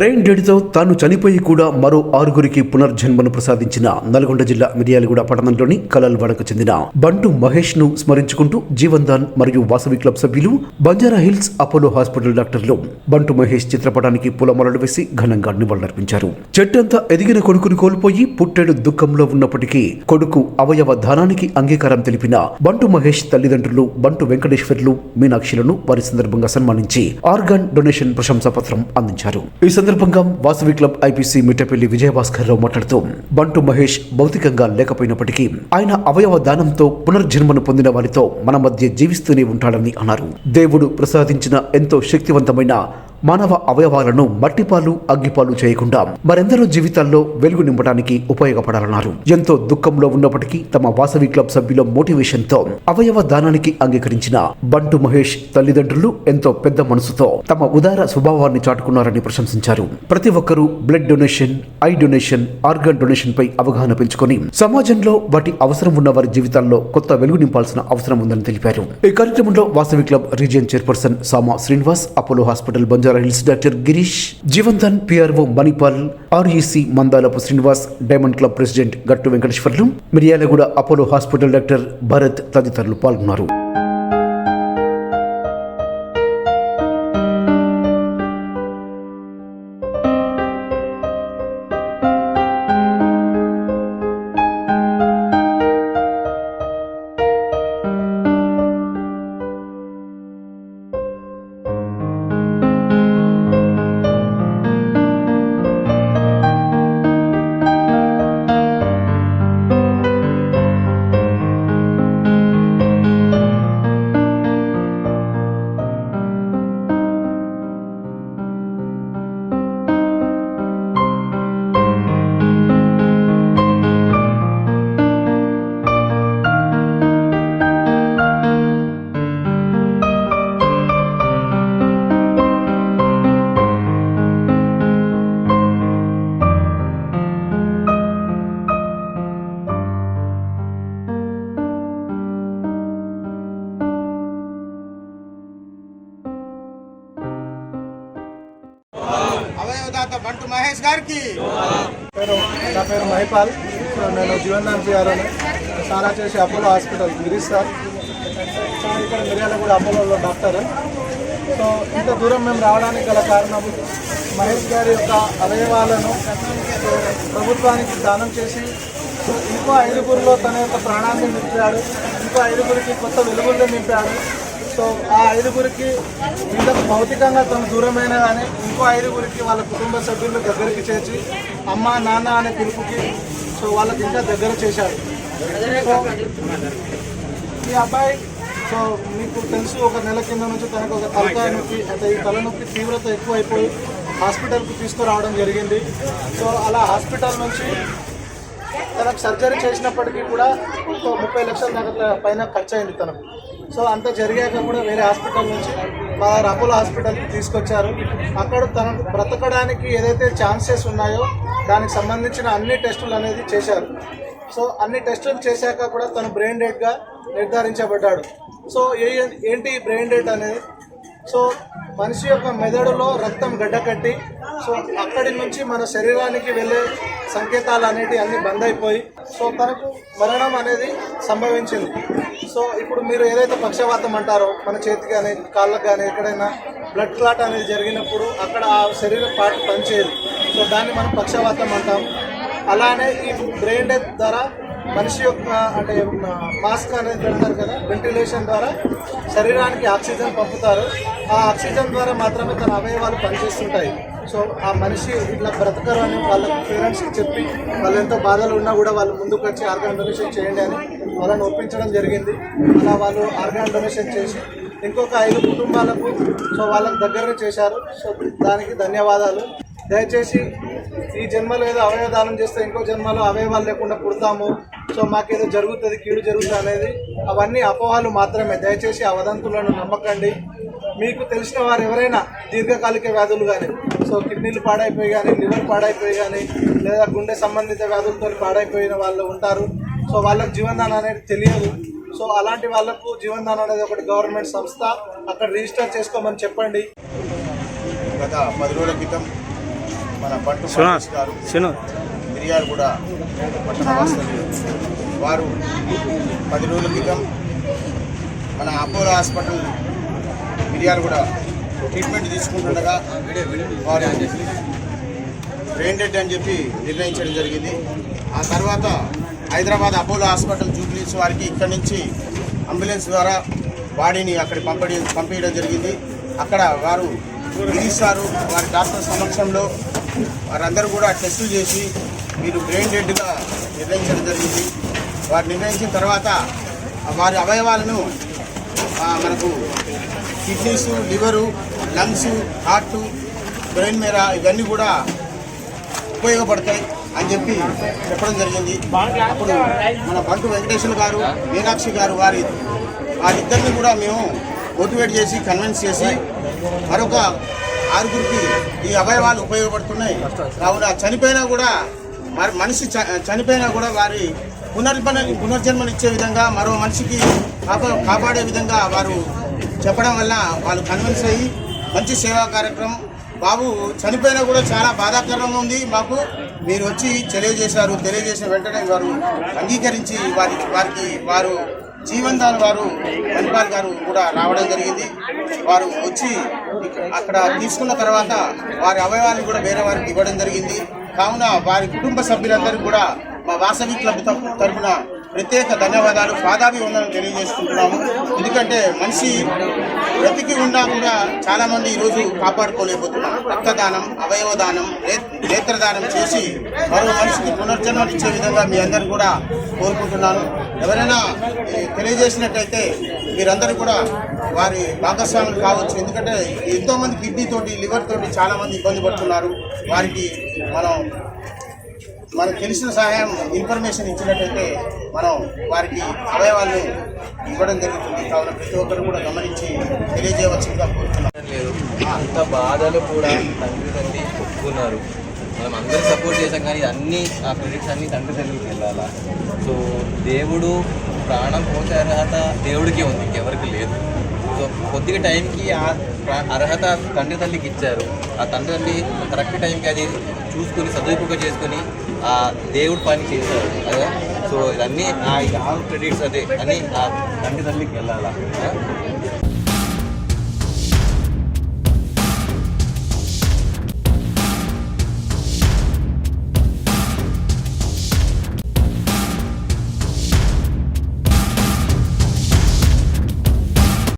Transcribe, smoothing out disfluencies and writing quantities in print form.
Brain డెడ్తో తాను చనిపోయి కూడా మరో 6గురికి పునర్జన్మను ప్రసాదించిన నల్గొండ జిల్లా మిర్యాలగూడ పట్టణంలోని కలల్వాడకు చెందిన బంటు మహేష్ ను స్మరించుకుంటూ జీవన్దాన్ మరియు వాసవి క్లబ్ సభ్యులు బంజారా హిల్స్ అపోలో హాస్పిటల్ డాక్టర్లు బంటు మహేష్ చిత్రపటానికి పూలమాలలు వేసి ఘనంగా నివాళులర్పించారు. చెట్టంతా ఎదిగిన కొడుకును కోల్పోయి పుట్టెడు దుఃఖంలో ఉన్నప్పటికీ కొడుకు అవయవ దానానికి అంగీకారం తెలిపిన బంటు మహేష్ తల్లిదండ్రులు బంటు వెంకటేశ్వర్లు మీనాక్షిలను వారి సందర్భంగా సన్మానించి ఆర్గాన్ డొనేషన్ ప్రశంసా పత్రం అందించారు. ఈ సందర్భంగా వాసవి క్లబ్ ఐపీసీ మిట్టపల్లి విజయభాస్కర్ రావు మాట్లాడుతూ బంటు మహేష్ భౌతికంగా లేకపోయినప్పటికీ ఆయన అవయవ దానంతో పునర్జన్మను పొందిన వారితో మన మధ్య జీవిస్తూనే ఉంటాడని అన్నారు. దేవుడు ప్రసాదించిన ఎంతో శక్తివంతమైన మానవ అవయవాలను మట్టిపాలు అగ్గిపాలు చేయకుండా మరెందరో జీవితాల్లో వెలుగు నింపడానికి ఉపయోగపడాలన్నారు. ఎంతో దుఃఖంలో ఉన్నప్పటికీ తమ వాసవి క్లబ్ సభ్యుల మోటివేషన్ తో అవయవ దానానికి అంగీకరించిన బంటు మహేష్ తల్లిదండ్రులు ఎంతో పెద్ద మనసుతో తమ ఉదార స్వభావాన్ని చాటుకున్నారని ప్రశంసించారు. ప్రతి ఒక్కరూ blood donation, eye donation, organ donation పై అవగాహన పెంచుకొని సమాజంలో వాటి అవసరం ఉన్న వారి జీవితాల్లో కొత్త వెలుగు నింపాల్సిన అవసరం ఉందని తెలిపారు. ఈ కార్యక్రమంలో Vasavi club region chairperson Sama Srinivas, Apollo hospital Banjara Hills doctor Girish, Jeevandan PRO Manipal, REC Mandalapu Srinivas, diamond club president Gattu Venkateswarlu, Miryalaguda Apollo hospital doctor Bharat తదితరులు పాల్గొన్నారు. అవయవదాత బంటు మహేష్ గారికి నా పేరు మహిపాల్. నేను జీవన్దాన్ పిఆర్ఓని. సారా చేసి అపోలో హాస్పిటల్ గిరీష్ సార్ ఇక్కడ మిర్యాలగూడ అపోలోలో డాక్టర్. సో ఇంత దూరం మేము రావడానికి గల కారణం మహేష్ గారి యొక్క అవయవాలను ప్రభుత్వానికి దానం చేసి ఇంకో 5గురిలో తన యొక్క ప్రాణాన్ని నింపాడు. ఇంకో 5గురికి కొత్త వెలుగులు నింపాడు. సో ఆ 5గురికి వీళ్ళకు భౌతికంగా తను దూరమైన కానీ ఇంకో 5గురికి వాళ్ళ కుటుంబ సభ్యులు దగ్గరికి చేర్చి అమ్మ నాన్న అనే పిలుపుకి సో వాళ్ళకి ఇంకా దగ్గర చేశాడు. సో ఈ అబ్బాయి సో మీకు తెలుసు, ఒక నెల కింద నుంచి తనకు ఒక తలకాయ నొప్పి, అంటే ఈ తలనొప్పి తీవ్రత ఎక్కువైపోయి హాస్పిటల్కి తీసుకురావడం జరిగింది. సో అలా హాస్పిటల్ నుంచి తనకు సర్జరీ చేసినప్పటికీ కూడా 30 లక్షల దాకా పైన ఖర్చు అయింది తనకు. సో అంతా జరిగాక కూడా వేరే హాస్పిటల్ నుంచి మా అపోలో హాస్పిటల్కి తీసుకొచ్చారు. అక్కడ తనకు బ్రతకడానికి ఏదైతే ఛాన్సెస్ ఉన్నాయో దానికి సంబంధించిన అన్ని టెస్టులు అనేది చేశారు. సో అన్ని టెస్టులు చేశాక కూడా తను బ్రెయిన్ డెడ్గా నిర్ధారించబడ్డాడు. సో ఏంటి బ్రెయిన్ డెడ్ అనేది? సో మనిషి యొక్క మెదడులో రక్తం గడ్డకట్టి సో అక్కడి నుంచి మన శరీరానికి వెళ్ళే సంకేతాలు అనేవి అన్నీ బంద్ అయిపోయి సో తనకు మరణం అనేది సంభవించింది. సో ఇప్పుడు మీరు ఏదైతే పక్షవాతం అంటారో, మన చేతికి కానీ కాళ్ళకు కానీ ఎక్కడైనా బ్లడ్ క్లాట్ అనేది జరిగినప్పుడు అక్కడ ఆ శరీర పార్ట్ పనిచేయదు. సో దాన్ని మనం పక్షవాతం అంటాం. అలానే ఈ బ్రెయిన్ డెత్ ద్వారా మనిషి యొక్క అంటే మాస్క్ అనేది పెడతారు కదా, వెంటిలేషన్ ద్వారా శరీరానికి ఆక్సిజన్ పంపుతారు. ఆ ఆక్సిజన్ ద్వారా మాత్రమే తన అవయవాలు పనిచేస్తుంటాయి. సో ఆ మనిషి ఇట్లా బ్రతకరు అని వాళ్ళ పేరెంట్స్కి చెప్పి వాళ్ళు ఎంతో బాధలు ఉన్నా కూడా వాళ్ళు ముందుకు వచ్చి ఆర్గాన్ డొనేషన్ చేయండి అని వాళ్ళని ఒప్పించడం జరిగింది. అలా వాళ్ళు ఆర్గాన్ డొనేషన్ చేసి ఇంకొక 5 కుటుంబాలకు సో వాళ్ళకు దగ్గరనే చేశారు. సో దానికి ధన్యవాదాలు. దయచేసి ఈ జన్మలో ఏదో అవయవదానం చేస్తే ఇంకో జన్మలో అవయవాలు లేకుండా పుడతాము, సో మాకేదో జరుగుతుంది, కీడు జరుగుతుంది అనేది అవన్నీ అపోహలు మాత్రమే. దయచేసి ఆ వదంతులను నమ్మకండి. మీకు తెలిసిన వారు ఎవరైనా దీర్ఘకాలిక వ్యాధులు కానీ, సో కిడ్నీలు పాడైపోయి కానీ, లివర్ పాడైపోయి కానీ, లేదా గుండె సంబంధిత వ్యాధులతో పాడైపోయిన వాళ్ళు ఉంటారు. సో వాళ్ళకు జీవనదానం అనేది తెలియదు. సో అలాంటి వాళ్లకు జీవనదానం అనేది ఒకటి గవర్నమెంట్ సంస్థ, అక్కడ రిజిస్టర్ చేసుకోమని చెప్పండి. గత 10 రోజుల క్రితం మన బంటు మహేష్ గారు మిర్యాలగూడ పట్టణ వాస్తవ్యులు. వారు 10 రోజుల క్రితం మన అపోలో హాస్పిటల్ మిర్యాలగూడ ట్రీట్మెంట్ తీసుకుంటుండగా వారు బ్రెయిన్ డెడ్ అని చెప్పి నిర్ణయించడం జరిగింది. ఆ తర్వాత హైదరాబాద్ అపోలో హాస్పిటల్ జూబ్లీస్ వారికి ఇక్కడి నుంచి అంబులెన్స్ ద్వారా బాడీని అక్కడికి పంపించడం జరిగింది. అక్కడ వారు గిరీశారు వారి డాక్టర్ సమక్షంలో వారందరూ కూడా టెస్టులు చేసి మీరు బ్రెయిన్ డెడ్గా నిర్ణయించడం జరిగింది. వారు నిర్ణయించిన తర్వాత వారి అవయవాలను మనకు kidneys, liver, lungs, heart, brain మేర ఇవన్నీ కూడా ఉపయోగపడతాయి అని చెప్పి చెప్పడం జరిగింది. అప్పుడు మన బంటు వెంకటేశ్వర గారు, మీనాక్షి గారు వారిద్దరిని కూడా మేము మోటివేట్ చేసి కన్విన్స్ చేసి మరొక 6గురికి ఈ అవయవాలు ఉపయోగపడుతున్నాయి. కావున చనిపోయినా కూడా మనిషి చనిపోయినా కూడా వారి పునర్జన్మనిచ్చే విధంగా మరో మనిషికి కాపాడే విధంగా వారు చెప్పడం వల్ల వాళ్ళు కన్విన్స్ అయ్యి మంచి సేవా కార్యక్రమం. బాబు చనిపోయినా కూడా చాలా బాధాకరంగా ఉంది మాకు, మీరు వచ్చి తెలియజేసిన వెంటనే వారు అంగీకరించి వారు జీవన్దాన్ వారు మణిపాల్ గారు కూడా రావడం జరిగింది. వారు వచ్చి అక్కడ తీసుకున్న తర్వాత వారి అవయవాన్ని కూడా వేరే వారికి ఇవ్వడం జరిగింది. కావున వారి కుటుంబ సభ్యులందరికీ కూడా మా వాసవి క్లబ్ తరఫున ప్రత్యేక ధన్యవాదాలు, పాదాభివందనం తెలియజేసుకుంటున్నాము. ఎందుకంటే మనిషి బ్రతికి ఉన్నా కూడా చాలామంది ఈరోజు కాపాడుకోలేకపోతున్నారు. రక్తదానం, అవయవదానం, నేత్రదానం చేసి మరో మనిషికి పునర్జన్మనిచ్చే విధంగా మీ అందరూ కూడా కోరుకుంటున్నాను. ఎవరైనా తెలియజేసినట్టయితే మీరందరూ కూడా వారి భాగస్వాములు కావచ్చు. ఎందుకంటే ఎంతోమంది కిడ్నీ తోటి, లివర్ తోటి చాలామంది ఇబ్బంది పడుతున్నారు. వారికి మనకు తెలిసిన సహాయం, ఇన్ఫర్మేషన్ ఇచ్చినట్టయితే మనం వారికి అవయవాలను ఇవ్వడం జరుగుతుంది. కావున ప్రతి ఒక్కరు కూడా గమనించి తెలియజేయవలసిందిగా కోరుతున్నాను. లేదు అంత బాధలు కూడా తండ్రి తల్లి ఒప్పుకున్నారు. మనం అందరూ సపోర్ట్ చేసాం, కానీ అన్నీ ఆ క్రెడిట్స్ అన్నీ తండ్రి తల్లికి వెళ్ళాలా. సో దేవుడు ప్రాణం పోసే అర్హత దేవుడికి ఉంది, ఇంకెవరికి లేదు. సో కొద్దిగా టైంకి ఆ అర్హత తండ్రి తల్లికి ఇచ్చారు. ఆ తండ్రి తల్లి కరెక్ట్ టైంకి అది చూసుకొని సదుపాయంగా చేసుకొని ఆ దేవుడు పని చేశారు అదే. సో ఇదన్నీ ఆ క్రెడిట్స్ అదే అని ఆ తండ్రి తల్లికి వెళ్ళాలా.